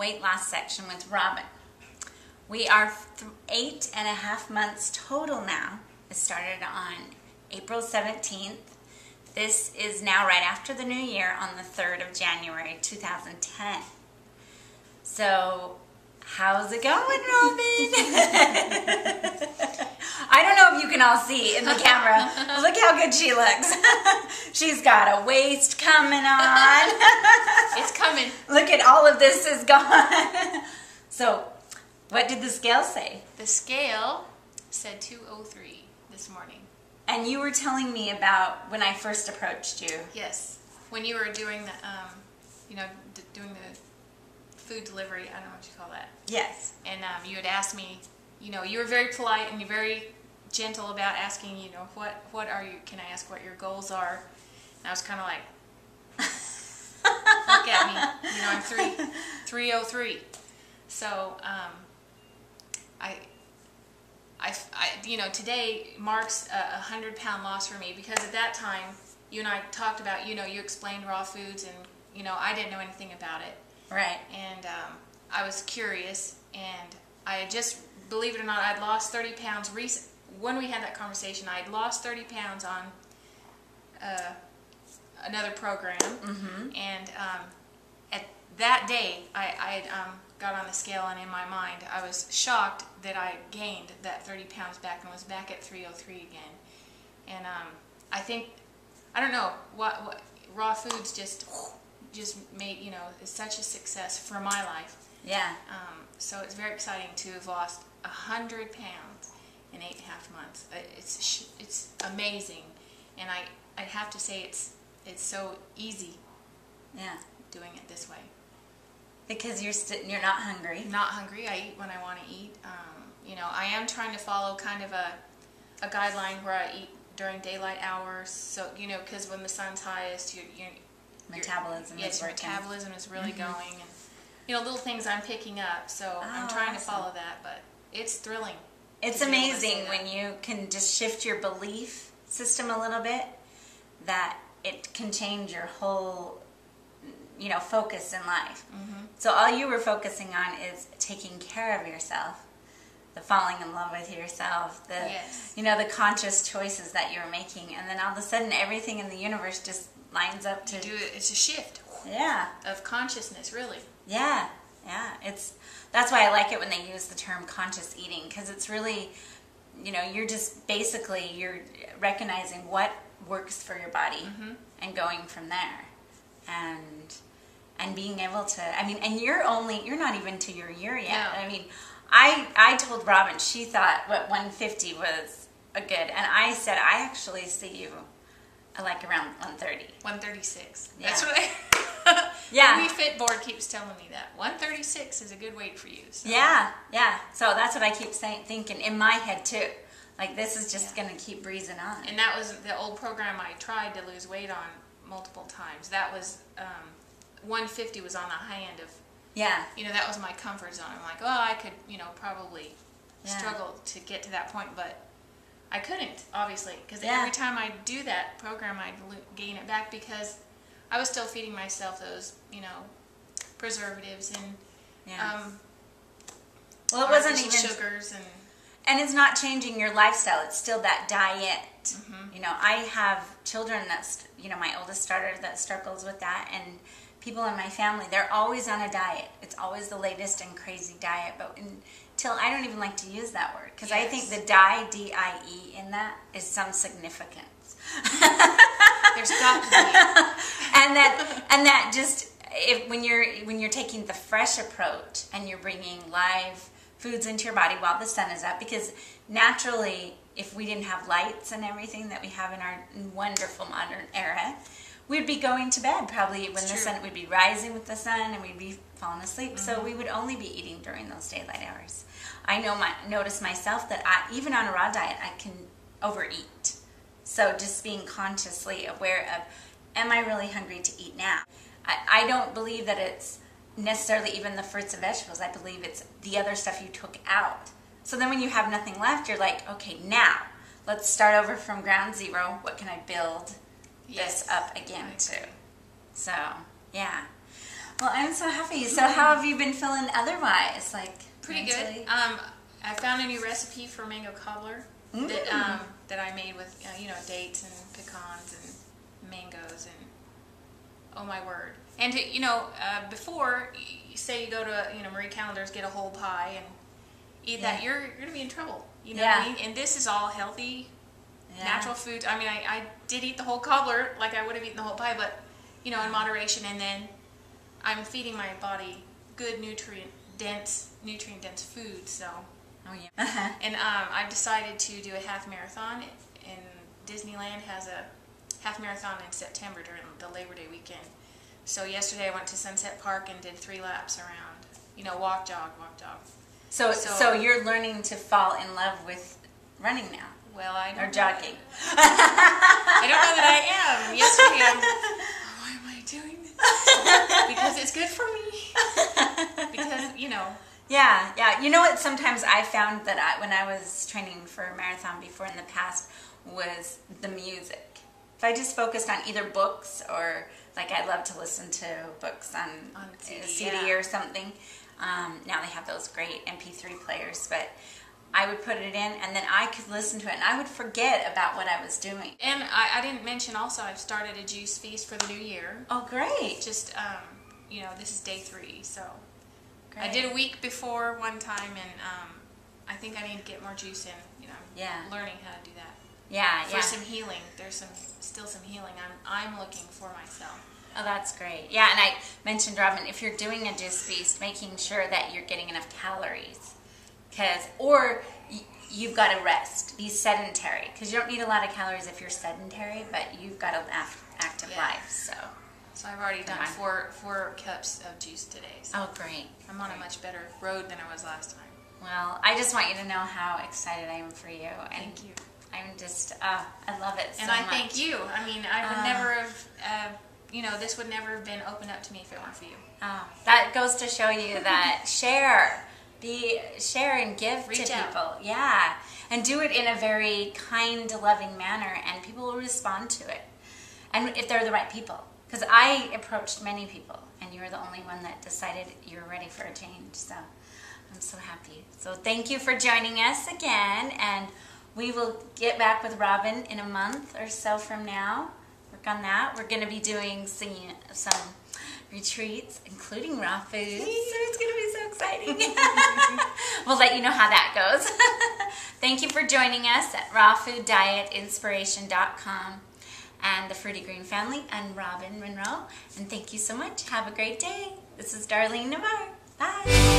weight loss section with Robyn. We are 8.5 months total now. It started on April 17th. This is now right after the new year on the 3rd of January 2010. So, how's it going, Robyn? I don't know if you can all see in the camera. Look how good she looks. She's got a waist coming on. It's coming. Look at all of this is gone. So, what did the scale say? The scale said 203 this morning. And you were telling me about when I first approached you. Yes, when you were doing the, doing the food delivery. I don't know what you call that. Yes. And you had asked me, you were very polite and you're very gentle about asking, what are you? Can I ask what your goals are? And I was kind of like, look at me. I'm 303. So today marks a 100-pound loss for me, because at that time you and I talked about, you explained raw foods, and I didn't know anything about it. Right. And I was curious, and I had just, believe it or not, I'd lost 30 pounds when we had that conversation. I had lost 30 pounds on another program, and at that day I had got on the scale, and in my mind I was shocked that I gained that 30 pounds back and was back at 303 again. And I don't know what raw foods just made, is such a success for my life. Yeah. So it's very exciting to have lost 100 pounds in 8.5 months. It's amazing, and I'd have to say it's so easy. Yeah. Doing it this way. Because you're not hungry. Not hungry. I eat when I want to eat. I am trying to follow kind of a guideline where I eat during daylight hours. So because when the sun's highest, your metabolism is your working. Metabolism is really going, and little things I'm picking up. So I'm trying to follow that, but it's thrilling. It's amazing when you can just shift your belief system a little bit, that it can change your whole focus in life. So all you were focusing on is taking care of yourself, the falling in love with yourself, the conscious choices that you're making, and then all of a sudden everything in the universe just lines up to do it. It's a shift. Yeah. Of consciousness, really. Yeah. Yeah. That's why I like it when they use the term conscious eating, because it's really, you're just basically you're recognizing what works for your body and going from there, and being able to, and you're not even to your year yet. No. I told Robyn, she thought 150 was a good, and I said I actually see you like around 130. 136. Yeah. That's what yeah. The Fit board keeps telling me that 136 is a good weight for you. So. Yeah. So that's what I keep thinking in my head too. Like, this is just going to keep breezing on. And that was the old program I tried to lose weight on multiple times. That was 150 was on the high end of. Yeah. That was my comfort zone. I'm like, I could, probably struggle to get to that point, but I couldn't, obviously, because every time I do that program, I'd gain it back, because I was still feeding myself those, preservatives and well, it wasn't even sugars and it's not changing your lifestyle. It's still that diet. I have children that's my oldest daughter that struggles with that, and people in my family, they're always on a diet. It's always the latest and crazy diet, but until I don't even like to use that word, because I think the D-I-E in that is some significance. There's got to be. and that just when you're taking the fresh approach and you're bringing live foods into your body while the sun is up, because naturally, if we didn't have lights and everything that we have in our wonderful modern era, we'd be going to bed probably when the sun, we'd be rising with the sun and we'd be falling asleep. So we would only be eating during those daylight hours. I notice myself that even on a raw diet, I can overeat. So just being consciously aware of, am I really hungry to eat now? I don't believe that it's necessarily even the fruits and vegetables. I believe it's the other stuff you took out. So then when you have nothing left, you're like, okay, now let's start over from ground zero. What can I build this up again to? So, yeah. Well, I'm so happy. So how have you been feeling otherwise? Like Pretty mentally? good. I found a new recipe for mango cobbler that I made with dates and pecans and mangoes and oh my word. And before you say you go to Marie Callender's, get a whole pie and eat that, you're gonna be in trouble. You know what I mean? And this is all healthy, natural food. I mean, I did eat the whole cobbler like I would have eaten the whole pie, but in moderation. And then I'm feeding my body good nutrient dense food. So. Oh yeah. And I've decided to do a half marathon. And Disneyland has a half marathon in September during the Labor Day weekend. So yesterday I went to Sunset Park and did 3 laps around. Walk, jog, walk, jog. So you're learning to fall in love with running now. Well, I don't or jogging. I don't know that I am. Yesterday why am I doing this? Because it's good for me. Because, Yeah. You know what? Sometimes I found that when I was training for a marathon before in the past was the music. If I just focused on either books or like I love to listen to books on CD or something. Now they have those great MP3 players, but I would put it in and then I could listen to it and I would forget about what I was doing. And I didn't mention also I've started a juice feast for the new year. Oh, great. Just, this is day 3, so. Great. I did a week before one time, and I think I need to get more juice in. Learning how to do that. Yeah, For some healing, there's still some healing I'm looking for myself. Oh, that's great. Yeah, and I mentioned, Robyn, if you're doing a juice feast, making sure that you're getting enough calories, or you've got to rest, be sedentary, because you don't need a lot of calories if you're sedentary, but you've got an active life. So I've already done 4 cups of juice today. So oh, great. I'm on a much better road than I was last time. Well, I just want you to know how excited I am for you. And thank you. I'm just, I love it so much. And I thank you. I mean, I would never have, this would never have been opened up to me if it weren't for you. That goes to show you that share and give Reach to out. people. Yeah. And do it in a very kind, loving manner, and people will respond to it. And if they're the right people. Because I approached many people, and you were the only one that decided you were ready for a change. So I'm so happy. So thank you for joining us again, and we will get back with Robyn in a month or so from now. Work on that. We're going to be doing some retreats, including raw food. So it's going to be so exciting. We'll let you know how that goes. Thank you for joining us at rawfooddietinspiration.com. and the Fruity Green family, and Robyn Monroe. And thank you so much. Have a great day. This is Darlene Navarre. Bye.